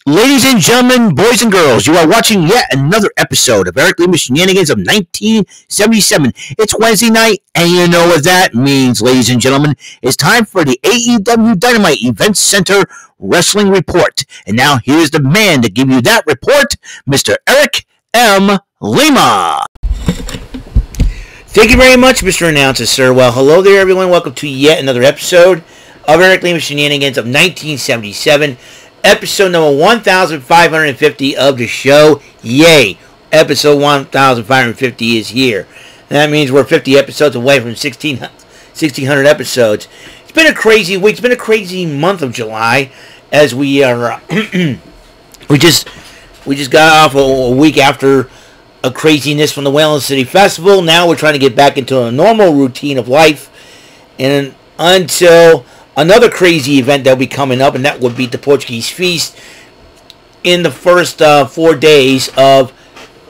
Ladies and gentlemen, boys and girls, you are watching yet another episode of Eric Lima Shenanigans of 1977. It's Wednesday night, and you know what that means, ladies and gentlemen. It's time for the AEW Dynamite Event Center Wrestling Report. And now here's the man to give you that report, Mr. Eric M. Lima. Thank you very much, Mr. Announcer, sir. Well, hello there, everyone. Welcome to yet another episode of Eric Lima Shenanigans of 1977. Episode number 1550 of the show. Yay! Episode 1550 is here. That means we're 50 episodes away from 1600 episodes. It's been a crazy week. It's been a crazy month of July as we are. we just got off a week after a craziness from the Whalen City Festival. Now we're trying to get back into a normal routine of life, and until another crazy event that will be coming up, and that would be the Portuguese Feast in the first 4 days of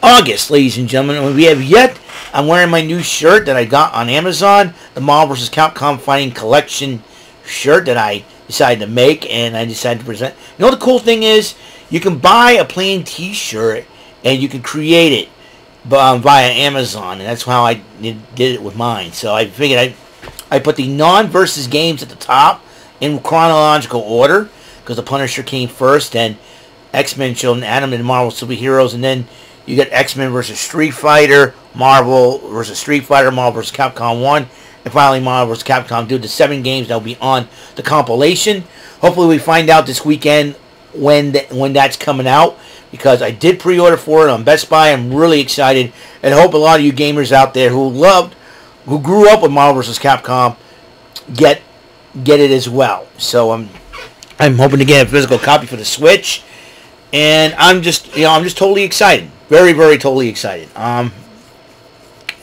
August, ladies and gentlemen. We have yet. I'm wearing my new shirt that I got on Amazon, the Marvel vs. Capcom Fighting Collection shirt that I decided to make, and I decided to present. You know what the cool thing is? You can buy a plain T-shirt, and you can create it via Amazon, and that's how I did it with mine. So I figured I put the non-versus games at the top in chronological order, because the Punisher came first, and X-Men Children, Adam and Marvel Superheroes, and then you get X-Men versus Street Fighter, Marvel versus Street Fighter, Marvel vs. Capcom 1, and finally Marvel vs. Capcom 2, the 7 games that will be on the compilation. Hopefully we find out this weekend when that's coming out, because I did pre-order for it on Best Buy. I'm really excited, and I hope a lot of you gamers out there who grew up with Marvel vs. Capcom get it as well. So I'm hoping to get a physical copy for the Switch, and I'm just totally excited, very very totally excited.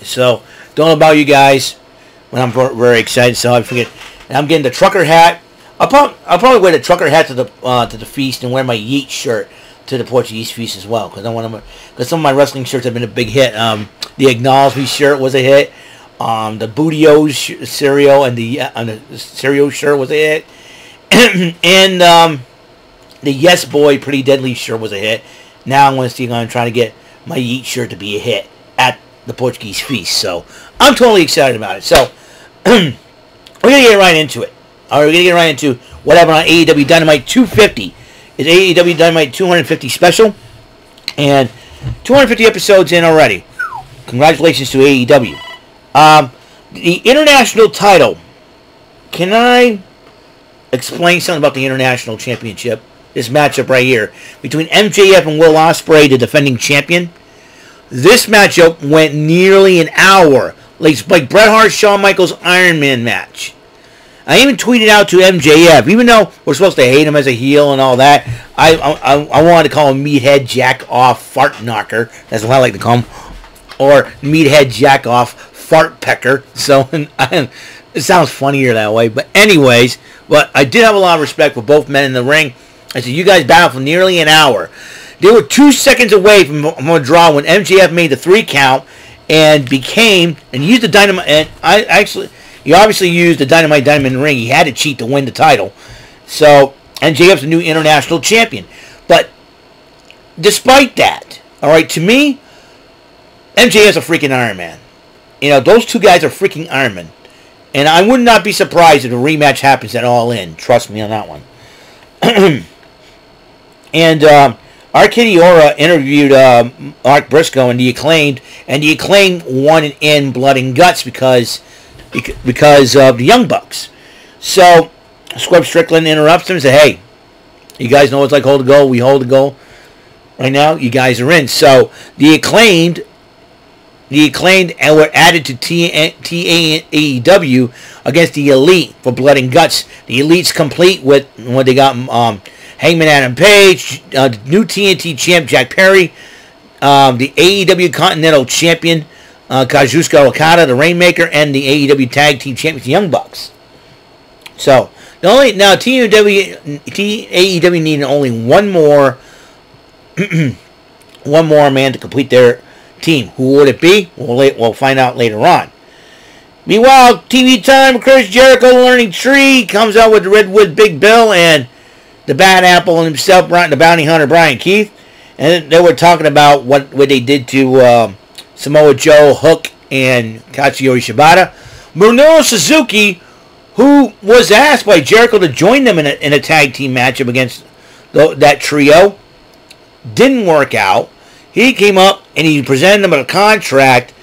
So don't know about you guys, but I'm very excited. So I figured, and I'm getting the trucker hat. I'll probably wear the trucker hat to the feast, and wear my Yeet shirt to the Portuguese Feast as well, because some of my wrestling shirts have been a big hit. The Acknowledge Me shirt was a hit. The Booty-O's cereal and the cereal shirt was a hit. And the Yes Boy Pretty Deadly shirt was a hit. Now I'm going to try to get my Yeet shirt to be a hit at the Portuguese Feast. So I'm totally excited about it. So we're going to get right into it. All right, we're going to get right into what happened on AEW Dynamite 250. It's AEW Dynamite 250 special. And 250 episodes in already. Congratulations to AEW. The international title. Can I explain something about the international championship? This matchup right here between MJF and Will Ospreay, the defending champion. This matchup went nearly an hour, like Bret Hart, Shawn Michaels Iron Man match. I even tweeted out to MJF, even though we're supposed to hate him as a heel and all that. I wanted to call him Meathead Jack Off Fart Knocker. That's what I like to call him, or Meathead Jack Off Fart Pecker. So it sounds funnier that way. But anyways, I did have a lot of respect for both men in the ring. I said, you guys battled for nearly an hour. They were 2 seconds away from a draw when MJF made the 3 count and used the Dynamite. And he obviously used the Dynamite Diamond Ring. He had to cheat to win the title. So MJF's the new international champion. But despite that, all right, to me, MJF's a freaking Iron Man. You know, those two guys are freaking Iron Men. And I would not be surprised if a rematch happens at All In. Trust me on that one. And Arcadiora interviewed Mark Briscoe and the Acclaimed won in Blood and Guts because of the Young Bucks. So Strickland interrupts him and says, hey, you guys know what it's like hold the goal. We hold the goal. Right now, you guys are in. So the Acclaimed were added to AEW against the Elite for Blood and Guts. The Elite's complete with when they got Hangman Adam Page, new TNT champ Jack Perry, the AEW Continental Champion Kazuchika Okada, the Rainmaker, and the AEW Tag Team Champions, the Young Bucks. So AEW needed only one more man to complete their team. Who would it be? We'll find out later on. Meanwhile, TV time, Chris Jericho, Learning Tree, comes out with Redwood Big Bill, and the Bad Apple and himself, the bounty hunter Brian Keith, and they were talking about what they did to Samoa Joe, Hook, and Katsuyori Shibata. Minoru Suzuki, who was asked by Jericho to join them in a tag team matchup against that trio, didn't work out. He came up and he presented them a contract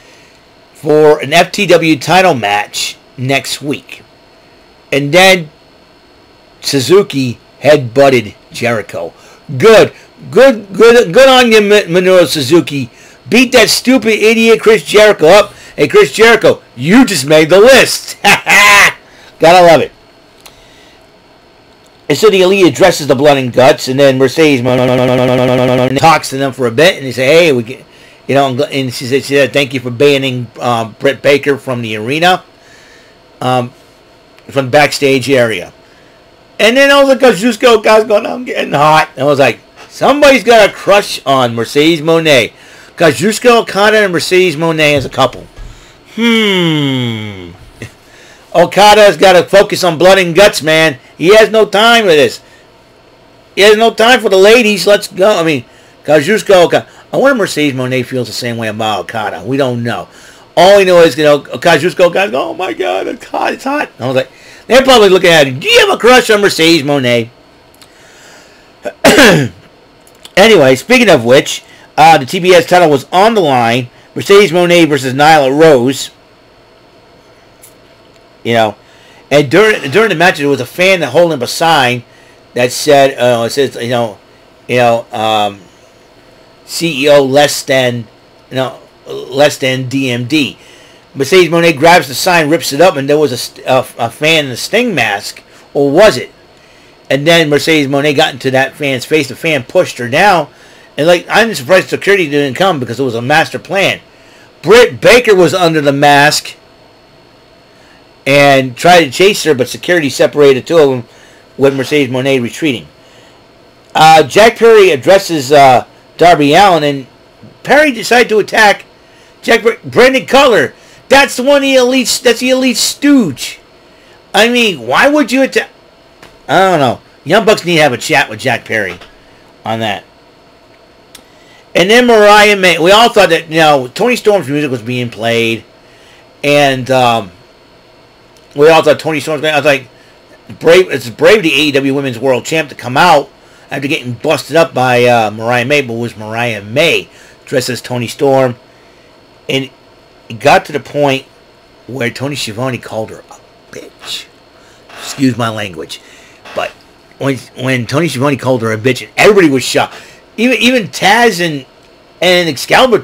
for an FTW title match next week. And then Suzuki head-butted Jericho. Good on you, Minoru Suzuki. Beat that stupid idiot Chris Jericho up. Hey, Chris Jericho, you just made the list. Gotta love it. And so the Elite addresses the Blood and Guts, and then Mercedes talks to them for a bit, and they say, "Hey, we get, and she said, thank you for banning Britt Baker from the arena, from the backstage area." And then all the Kazuchika guys going, "I'm getting hot." And I was like, somebody's got a crush on Mercedes Moné. Kazuchika Okada and Mercedes Moné as a couple. Okada's got to focus on Blood and Guts, man. He has no time for this. He has no time for the ladies. Let's go. I mean, Kazuchika Okada. I wonder if Mercedes Moné feels the same way about Okada. We don't know. All we know is, Kazuchika Okada go, "Oh my God, it's hot, it's hot." And I was like, they're probably looking at him. Do you have a crush on Mercedes Moné? Anyway, speaking of which, the TBS title was on the line. Mercedes Moné versus Nyla Rose. And during the match, there was a fan that holding up a sign that said, it says, CEO less than DMD. Mercedes Moné grabs the sign, rips it up, and there was a fan in a Sting mask, or was it? And then Mercedes Moné got into that fan's face. The fan pushed her down, and I'm surprised security didn't come because it was a master plan. Britt Baker was under the mask and tried to chase her, but security separated two of them with Mercedes Moné retreating. Jack Perry addresses Darby Allin, and Perry decided to attack Brandon Cutler. That's the one, that's the Elite stooge. I mean, why would you attack? I don't know. Young Bucks need to have a chat with Jack Perry on that. And then Mariah May. We all thought that, Toni Storm's music was being played. And we all thought Toni Storm's going to... I was like, it's brave the AEW Women's World Champ to come out after getting busted up by Mariah May. But it was Mariah May dressed as Toni Storm. And it got to the point where Tony Schiavone called her a bitch. Excuse my language. But when Tony Schiavone called her a bitch, and everybody was shocked. Even Taz and Excalibur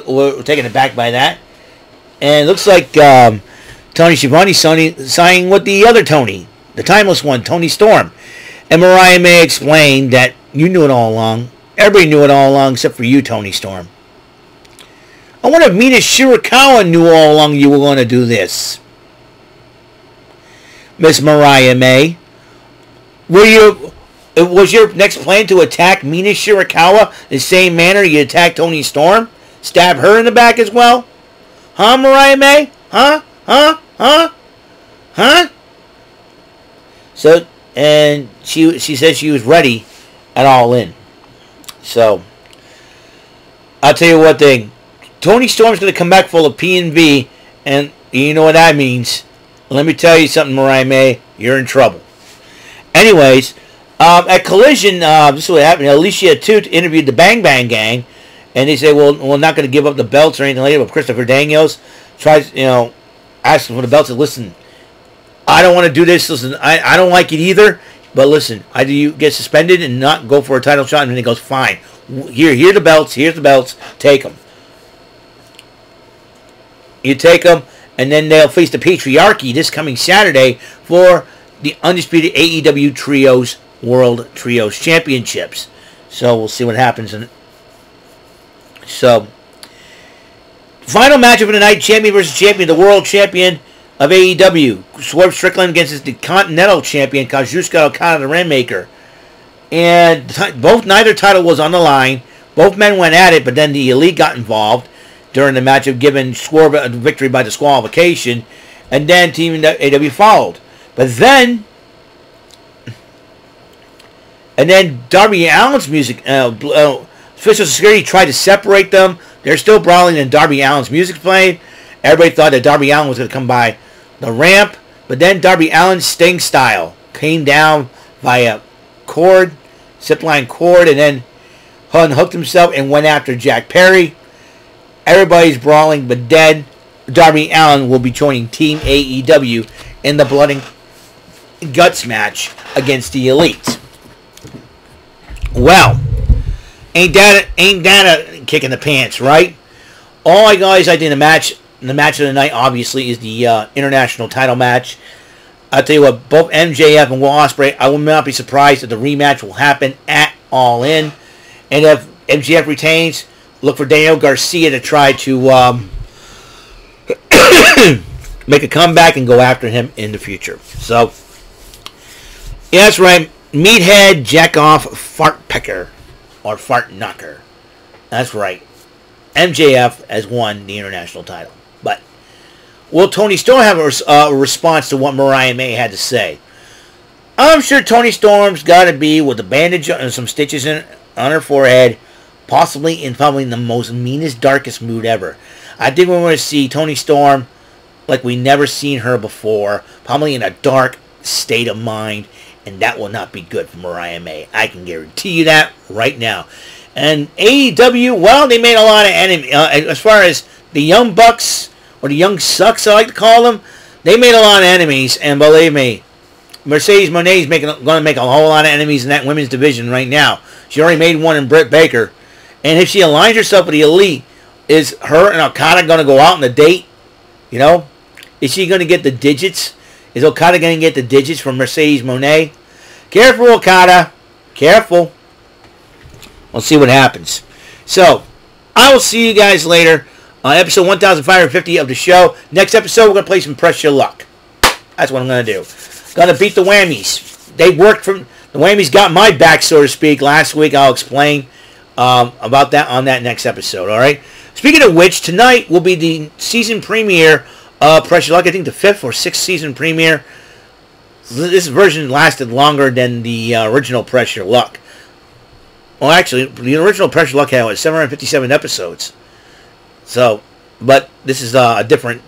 were taken aback by that. And it looks like Tony Schiavone signing with the other Tony, the timeless one, Toni Storm. And Mariah May explained that you knew it all along. Everybody knew it all along except for you, Toni Storm. I wonder if Mina Shirakawa knew all along you were going to do this. Miss Mariah May. Was your next plan to attack Mina Shirakawa the same manner you attacked Toni Storm? Stab her in the back as well? Huh, Mariah May? Huh? So, and she said she was ready at All In. So, I'll tell you one thing. Toni Storm's going to come back full of P&V, and you know what that means. Let me tell you something, Mariah May. You're in trouble. Anyways, at Collision, this is what happened. Alicia Toot interviewed the Bang Bang Gang, and they say, well, we're not going to give up the belts or anything like that, but Christopher Daniels tries, asking for the belts. And listen, I don't want to do this. Listen, I don't like it either, but listen, either you get suspended and not go for a title shot, and then he goes, fine. Here's the belts, take them. You take them, and then they'll face the Patriarchy this coming Saturday for the undisputed AEW World Trios Championships. So we'll see what happens. So, final matchup of the night: champion versus champion, the world champion of AEW, Swerve Strickland against the Continental Champion Kazuchika Okada, the Rainmaker. And neither title was on the line. Both men went at it, but then the Elite got involved during the matchup, giving Swerve a victory by disqualification, and then Team AEW followed. But then And then Darby Allin's music, official security tried to separate them. They're still brawling, and Darby Allin's music played. Everybody thought that Darby Allin was going to come by the ramp, but then Darby Allin, Sting style, came down via cord, zipline cord, and then unhooked himself and went after Jack Perry. Everybody's brawling, but then Darby Allin will be joining Team AEW in the Blood and Guts match against the Elite. Well, ain't that a kick in the pants, right? All I guys, I think the match of the night obviously is the international title match. I'll tell you what, both MJF and Will Ospreay, I will not be surprised if the rematch will happen at All In. And if MJF retains, look for Daniel Garcia to try to make a comeback and go after him in the future. So, yeah, that's right. Meathead, Jackoff, Fart Pecker, or Fart Knocker. That's right. MJF has won the international title. But will Tony Storm have a response to what Mariah May had to say? I'm sure Tony Storm's got to be with a bandage and some stitches on her forehead, possibly in probably the most meanest, darkest mood ever. I think we're going to see Tony Storm like we never seen her before, probably in a dark state of mind, and that will not be good for Mariah May. I can guarantee you that right now. And AEW, well, they made a lot of enemies. As far as the Young Bucks, or the Young Sucks, I like to call them, they made a lot of enemies, and believe me, Mercedes Moné is going to make a whole lot of enemies in that women's division right now. She already made one in Britt Baker. And if she aligns herself with the Elite, is her and Okada going to go out on a date? You know? Is she going to get the digits? Is Okada going to get the digits from Mercedes Moné? Careful, Okada. Careful. We'll see what happens. So, I will see you guys later on episode 1550 of the show. Next episode, we're going to play some Press Your Luck. That's what I'm going to do. Going to beat the Whammies. They worked from... The Whammies got my back, so to speak, last week. I'll explain about that on that next episode, all right? Speaking of which, tonight will be the season premiere of Press Your Luck. I think the 5th or 6th season premiere. This version lasted longer than the original Press Your Luck. Well, actually, the original Press Your Luck had 757 episodes. So, but this is a different,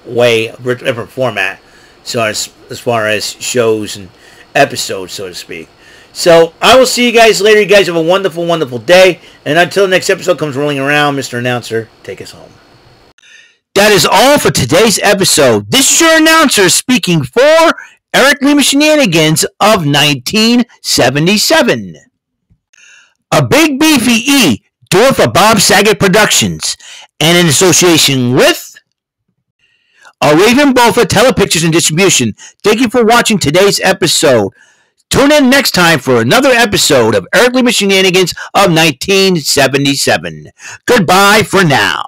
way, different format. So as far as shows and episodes, so to speak. So, I will see you guys later. You guys have a wonderful, wonderful day. And until the next episode comes rolling around, Mr. Announcer, take us home. That is all for today's episode. This is your announcer speaking for Eric Lima Shenanigans of 1977. A Big Beefy E, doing for Bob Saget Productions, and in association with a Raven Bofa Telepictures and Distribution. Thank you for watching today's episode. Tune in next time for another episode of Eric Lima Shenanigans of 1977. Goodbye for now.